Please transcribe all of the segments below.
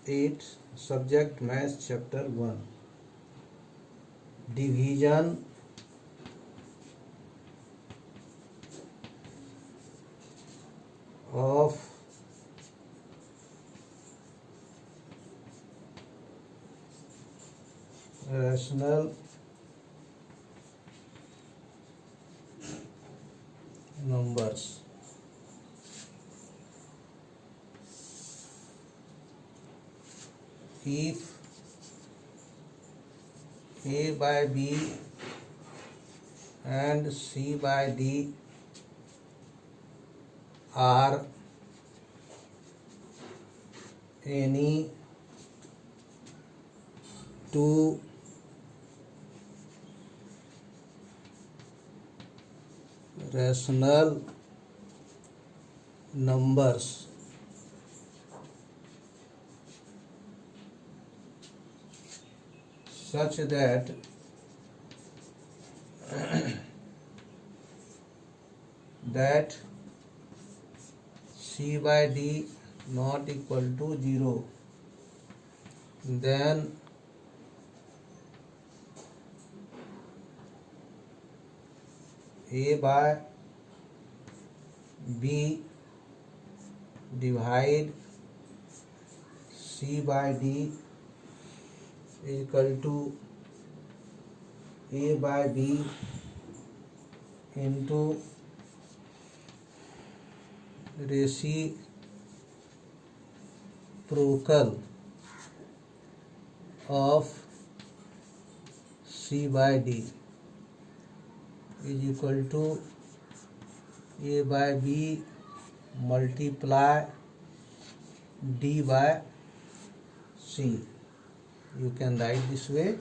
8 subject math chapter 1 division of rational numbers. If A by B and C by D are any two rational numbers such that that C by D not equal to 0, then A by B divide C by D is equal to A by B into reciprocal of C by D is equal to A by B multiply D by C. You can write this way: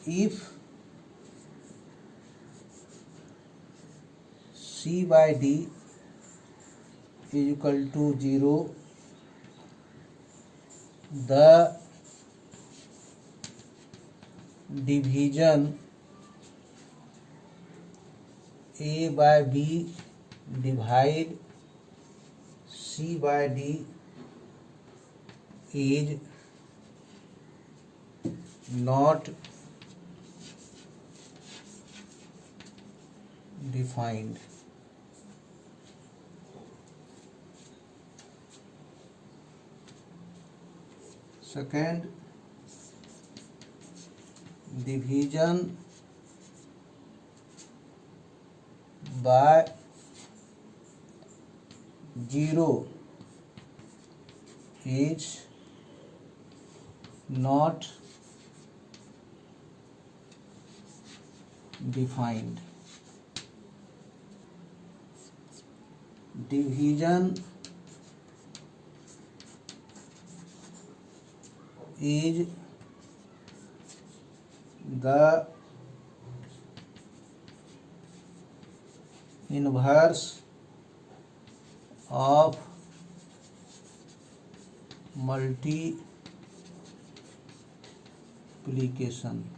if C by D is equal to 0, the division A by B divide C by D is not defined. Second, division by 0 is not defined. Division is the inverse of multiplication.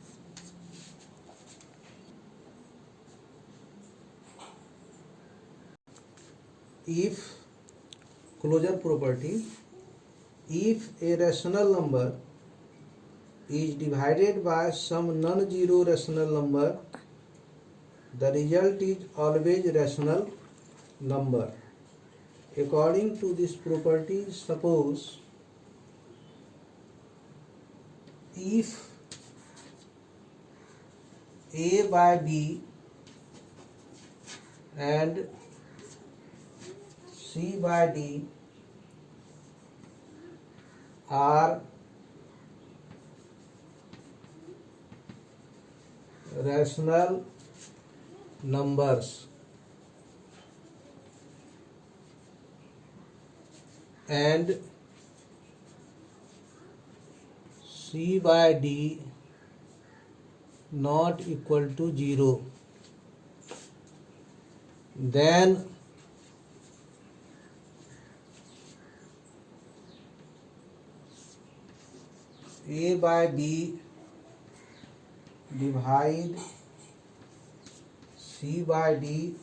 If closure property, if a rational number is divided by some non-zero rational number, the result is always rational number. According to this property, suppose if A by B and C by D are rational numbers and C by D not equal to 0, then A by B divide C by D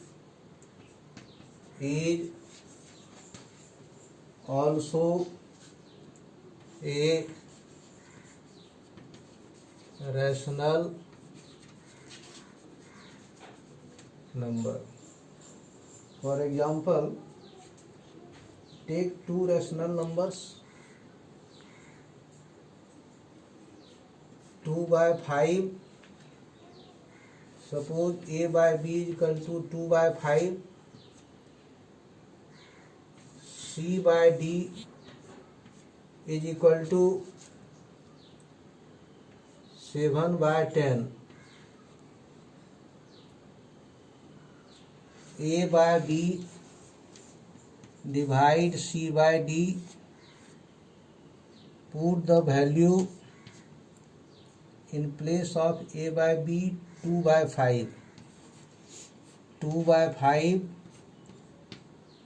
is also a rational number. For example, take two rational numbers, 2 by 5. Suppose a by b is equal to 2 by 5, c by d is equal to 7 by 10. A by b divide c by d. Put the value in place of a by b, 2 by 5. 2 by 5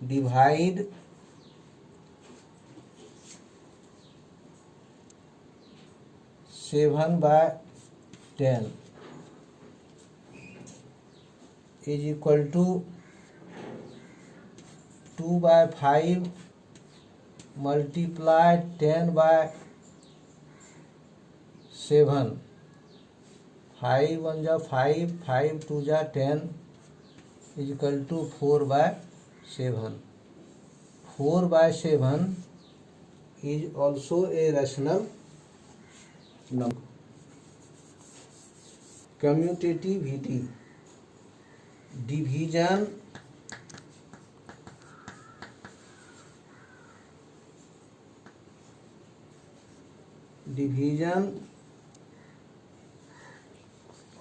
divide 7 by 10 is equal to 2 by 5 multiply 10 by 7. 5 1 जा 5, 5 2 जा 10 is equal to 4 by 7. 4 by 7 is also a rational number. Commutativity, division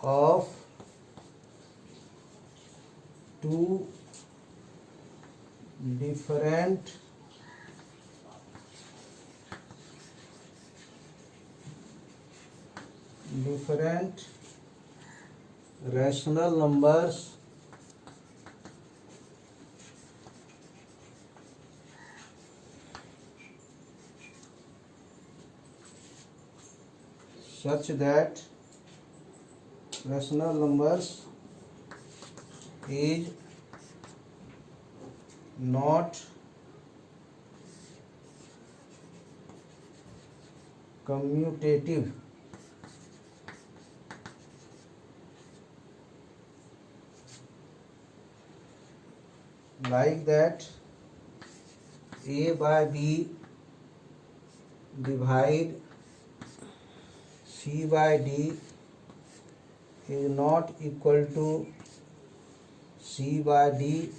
of two different rational numbers such that rational numbers is not commutative. Like that, a by b divide c by d is not equal to c by d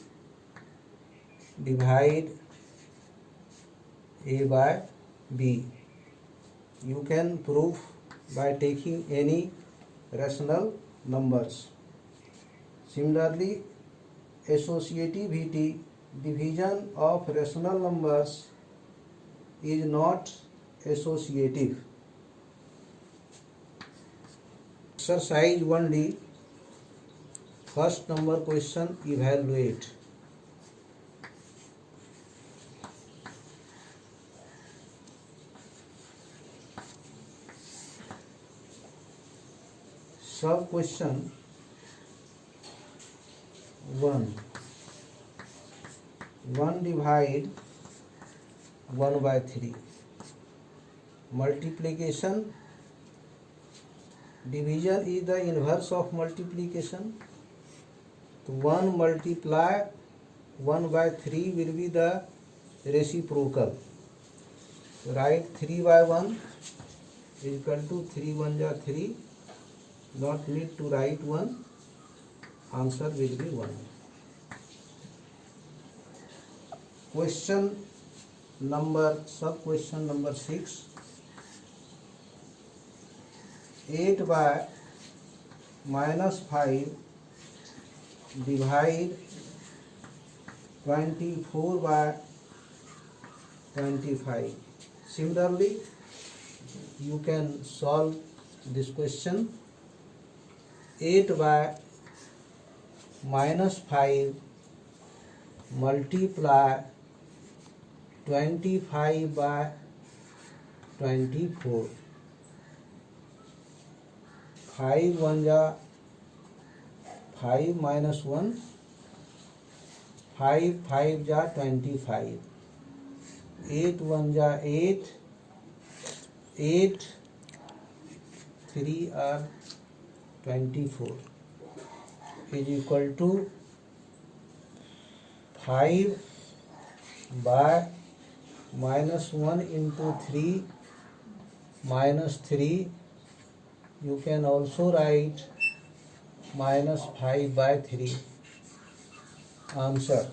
divide a by b. You can prove by taking any rational numbers. Similarly, associativity, division of rational numbers is not associative. Exercise 1D, first number question, evaluate. Sub question 1. 1 divide 1 by 3. Multiplication, division is the inverse of multiplication. So 1 multiply 1 by 3 will be the reciprocal. So write 3 by 1 is equal to 3 1 ja 3. Not need to write 1. Answer will be 1. Question number, sub question number 6. 8 by minus 5 divide 24 by 25. Similarly, you can solve this question. 8 by minus 5 multiply 25 by 24. 5 1 ja 5 minus 1, 5 5 ja 25. 8 1 ja 8, 8, 3 are 24 is equal to 5 by minus 1 into 3 minus 3. You can also write minus 5 by 3. Answer.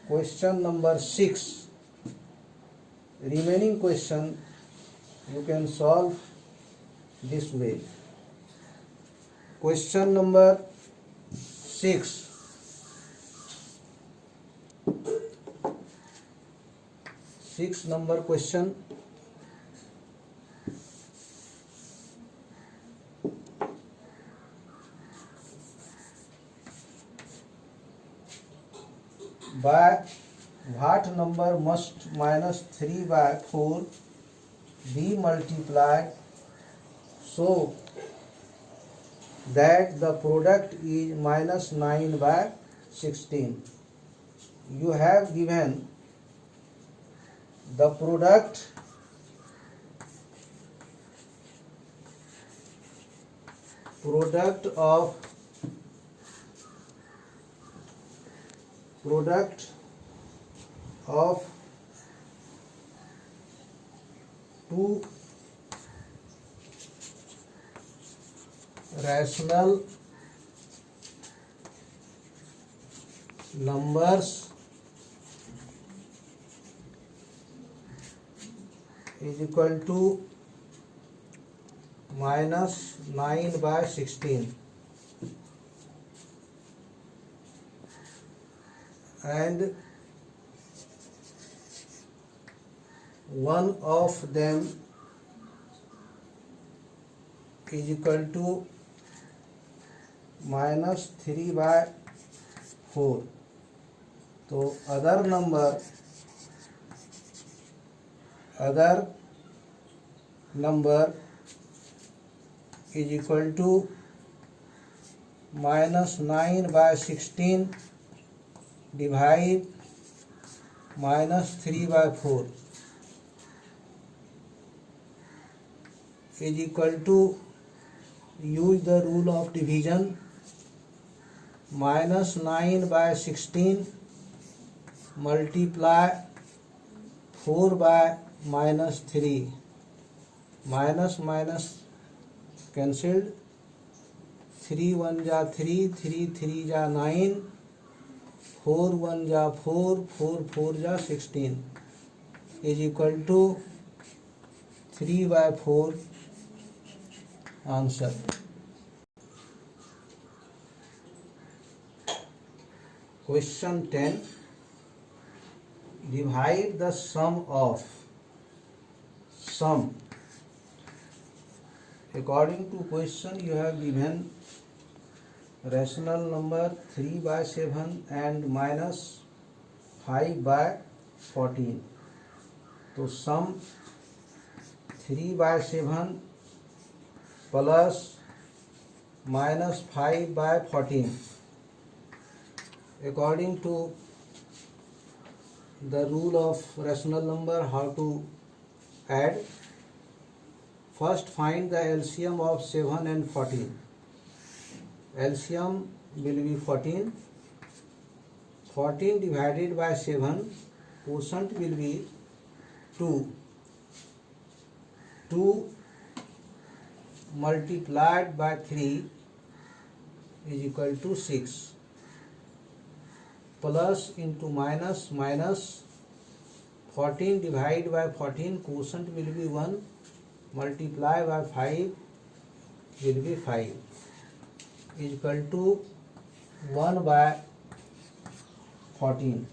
Question number 6. Remaining question you can solve this way. Question number 6. Six number question. By what number must minus 3 by 4 be multiplied so that the product is minus 9 by 16? You have given the product of two rational numbers is equal to minus 9 by 16, and one of them is equal to minus 3 by 4. So other number is equal to minus 9 by 16 divide minus 3 by 4 is equal to, use the rule of division, minus 9 by 16 multiply 4 by minus 3, minus minus cancelled, 3 1 जा 3, 3 3 जा 9, 4 1 जा 4, 4 4 जा 16 is equal to 3 by 4. Answer. Question 10. Divide the sum of sum. According to question, you have given rational number 3 by 7 and minus 5 by 14. So sum 3 by 7 plus minus 5 by 14. According to the rule of rational number, how to add? First find the LCM of 7 and 14. LCM will be 14. 14 divided by 7, quotient will be 2. 2 multiplied by 3 is equal to 6. Plus into minus, minus 14 divided by 14, quotient will be 1, multiply by 5 will be 5, is equal to 1 by 14.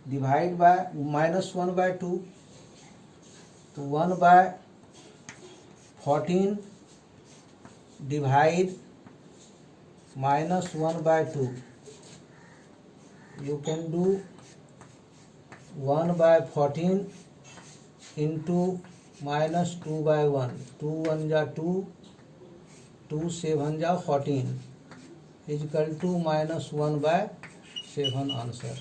Divide by minus 1 by 2, so 1 by 14 divide minus 1 by 2. You can do 1 by 14 into minus 2 by 1. 2 1 ja 2, 2 7 ja 14 is equal to minus 1 by 7. Answer.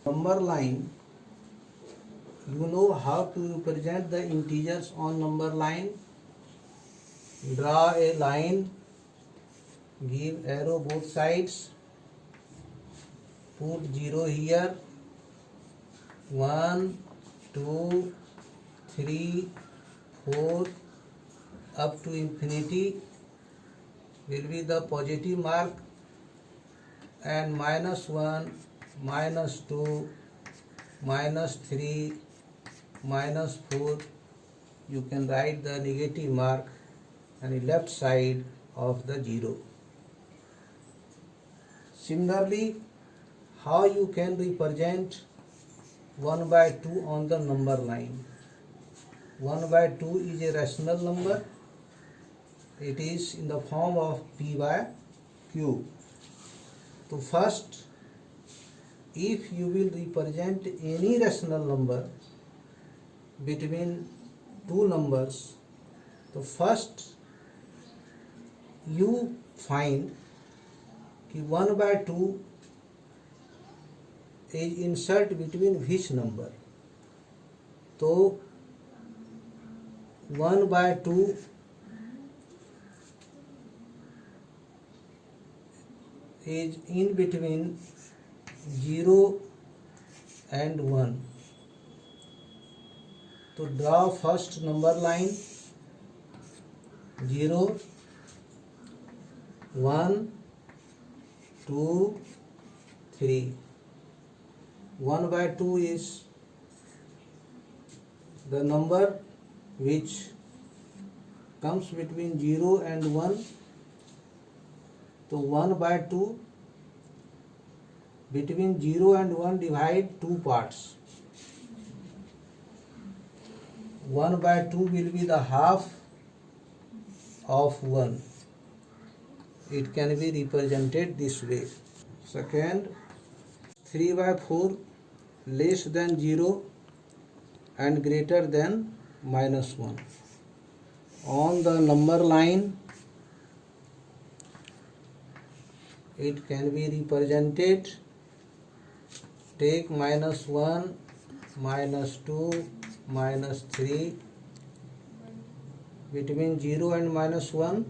Number line You know how to represent the integers on number line. Draw a line, give arrow both sides, put 0 here, 1, 2, 3, 4 up to infinity will be the positive mark, and -1, -2, -3, -4 you can write the negative mark on the left side of the 0. Similarly, how you can represent 1 by 2 on the number line? 1 by 2 is a rational number. It is in the form of P by Q. So first, if you will represent any rational number between two numbers, so first you find कि 1 by 2 is insert between which number. तो 1 by 2 is in between 0 and 1. तो draw first number line 0, 1, 2, 3. 1 by 2 is the number which comes between 0 and 1. So 1 by 2, between 0 and 1 divide two parts. 1 by 2 will be the half of 1. It can be represented this way. Second, 3 by 4 less than 0 and greater than -1. On the number line, it can be represented. Take -1, -2, -3 between 0 and -1,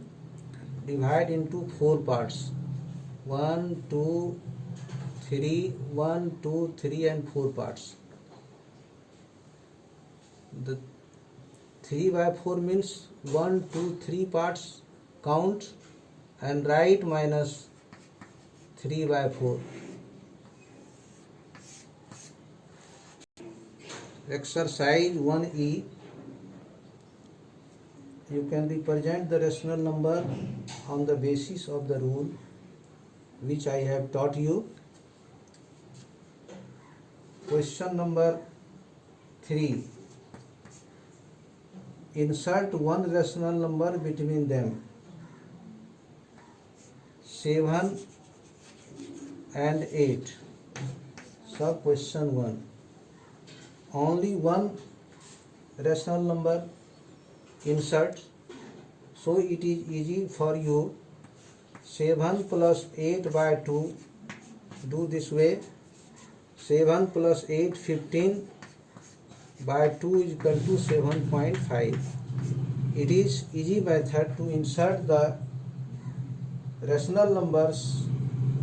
divide into 4 parts. 1, 2, 3, 1, 2, 3 and 4 parts. The 3 by 4 means 1, 2, 3 parts. Count and write -3 by 4. Exercise 1E. You can represent the rational number on the basis of the rule which I have taught you. Question number 3. Insert one rational number between them. 7 and 8. So question 1. Only one rational number insert, so it is easy for you. 7 plus 8 by 2, do this way. 7 plus 8, 15 by 2 is equal to 7.5. It is easy method to insert the rational numbers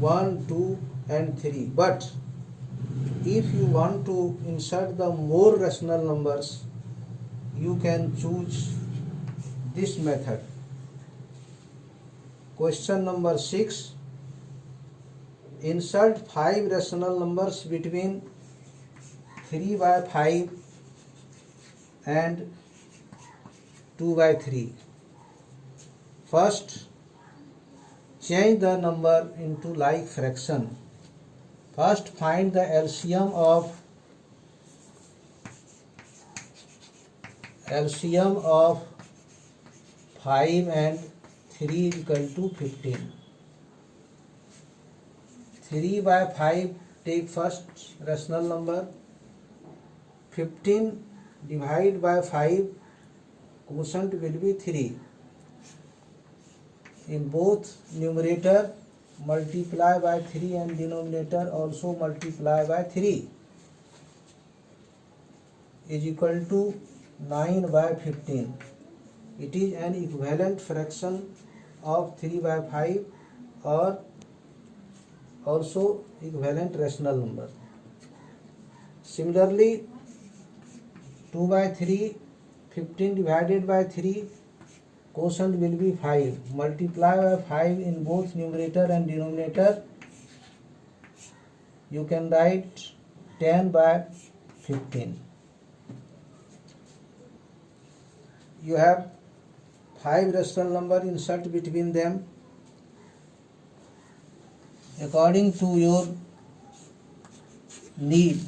1, 2 and 3. But if you want to insert the more rational numbers, you can choose this method. Question number 6. Insert 5 rational numbers between 3 by 5 and 2 by 3. First, change the number into like fraction. First, find the LCM of 5 and 3 is equal to 15. 3 by 5, take first rational number. 15 divide by 5, quotient will be 3. In both numerator, multiply by 3 and denominator also multiply by 3. is equal to 9 by 15. It is an equivalent fraction of 3 by 5 or also equivalent rational number. Similarly, 2 by 3, 15 divided by 3, quotient will be 5. Multiply by 5 in both numerator and denominator. You can write 10 by 15. You have 5 rational number, insert between them according to your need.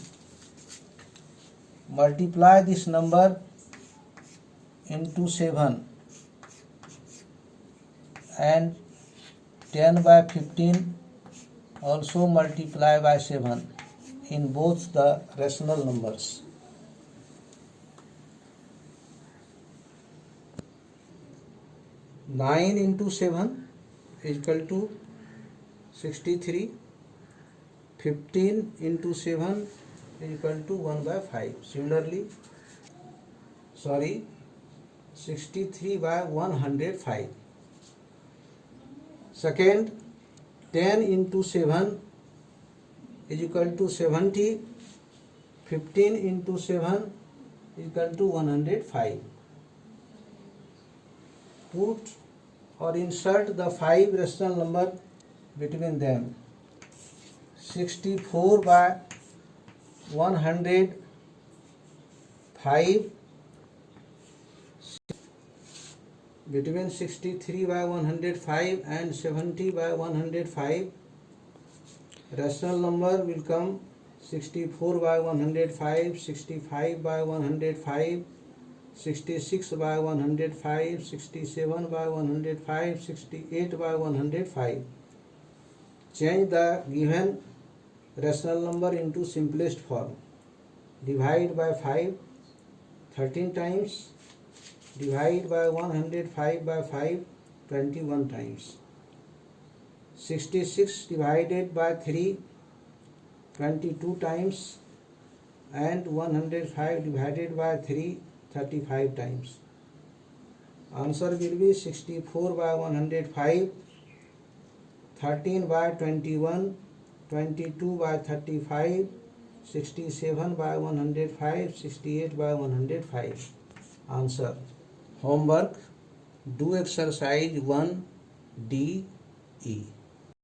Multiply this number into 7 and 10 by 15 also multiply by 7 in both the rational numbers. Nine into 7 is equal to 63. 15 into 7 is equal to 1 by 5. Similarly, 63 by 105. Second, 10 into 7 is equal to 70. 15 into 7 is equal to 105. Put or insert the 5 rational number between them. 64 by 105, between 63 by 105 and 70 by 105, rational number will come 64 by 105, 65 by 105, 66 by 105, 67 by 105, 68 by 105. Change the given rational number into simplest form. Divide by 5 13 times. Divide by 105 by 5 21 times. 66 divided by 3 22 times, and 105 divided by 3 35 times. Answer will be 64 by 105, 13 by 21, 22 by 35, 67 by 105, 68 by 105. Answer. Homework: do exercise 1 D, E.